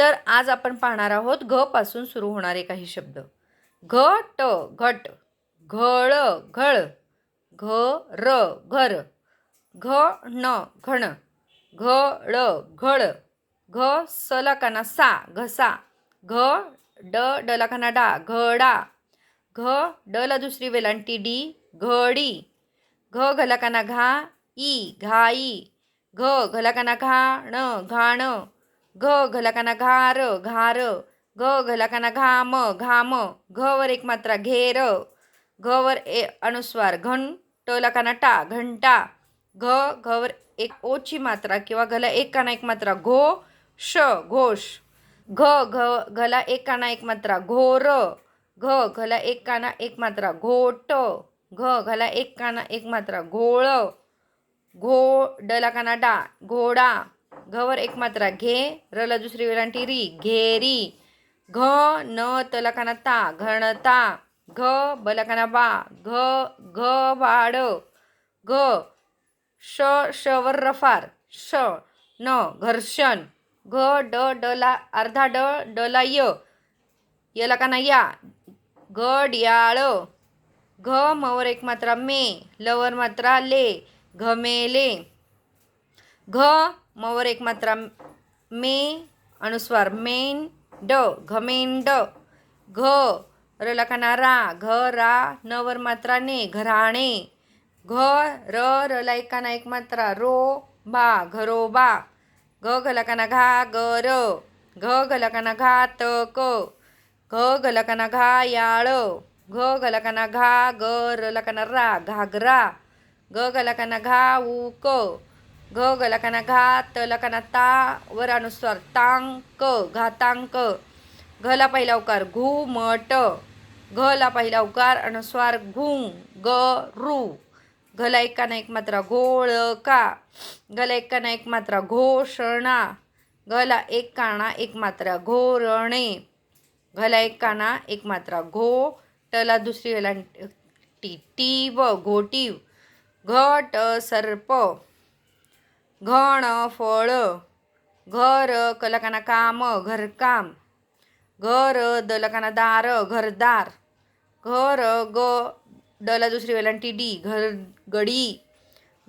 तर आज आपण पाहणार आहोत घ पासून सुरू होणारे काही शब्द. घट घट, घळ घळ, घर घर, घण घण, घळ घळ, घ सला काना सा घसा, घ डला काना डा घडा, घ डला दुसरी वेलांटी डी घडी, घ घला काना घा ई घाई, घ घला काना घाण घाण, घ घला काना घार घार, घ घला काना घाम घाम, घ वर एक मात्रा घेर, घ वर अनुस्वार घन, टला काना टा घंटा, घ वर एक ओची मात्रा किंवा घला एक काना एक मात्रा घो श घोष, घला एक काना एक मात्रा घोर, घला एक काना एक मात्रा घोट, घला एक काना एक मात्रा घोळ, डला काना डा घोडा, घवर एक मात्रा घे, रला दुसरी वेलांटी री घेरी, घ न तला काना ता घणता, घ बला काना बा घ घ शवर रफार श न घर्षण, घ डला अर्धा डला यला काना या घड्याळ, घ मवर एक मात्रा मे, लवर मात्रा ले घमेले, घ मवर एक मात्रा मे अनुस्वार मेन ड घमेंड, घ रला काना रा घरा, नवर मात्रा ने घराणे, घ रला एक काना एक मात्रा रो बा घरोबा, घ घला काना घा गर, घ घला काना घातक, घ घला काना घायाळ, घ घला काना घा रला काना रा घागरा, घ घला काना घाऊक, घ घला काना घात लकाना ता वर अनुस्वार तांक घातांक, घला पहिला उकार घुमट, घला पहिला उकार अनुस्वार घुं गरू, घला एक काना एक मात्रा घोळका, घला एक काना एक मात्रा घोषणा, घला एक काना एक मात्रा घोरणे, घला एक काना एक मात्रा घो, टला दुसरी वेलांटी टी व घोटीव, घट सर्प, घण फळ, घर कलकाना काम घरकाम, घर दलकाना दार घरदार, घर ग डला दुसरी वेलांटी डी घर गडी,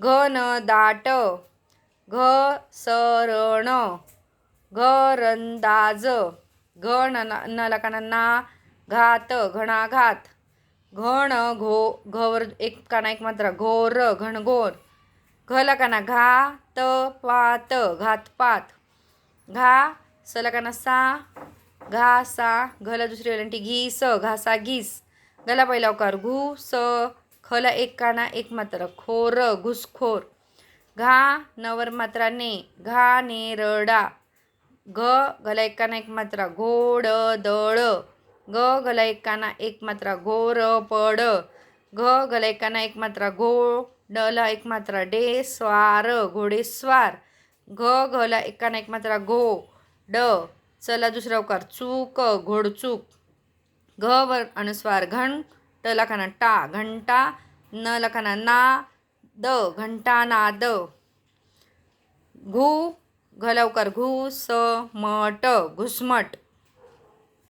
घन दाट, घ सरण, घरंदाज, घ नलकाना ना घात घणाघात, घण घवर एक काना एक मात्रा घोर घनघोर, घला काना घात पात घातपात, घा सलकाना सा घासा, घला दुसरी वेलांटी घीस घासा घीस, गला पहिला उकार घुस, खला एक काना एक मात्रा खोर घुसखोर, घा नवर मात्रा ने घा नेरडा, घला एक काना एक मात्रा घोड दळ, घला एक काना एक मात्रा घोर पड, घला एक काना एक मात्रा डला एक मात्रा डे स्वार घोडेस्वार, घला एक काना एक मात्रा घो ड, चला दुसरा उकार चूक घोडचूक, घ वर अनुस्वार घन, टला काना टा घंटा, न लकाना ना द घंटा नाद, घु घला उकार घुस मट घुसमट,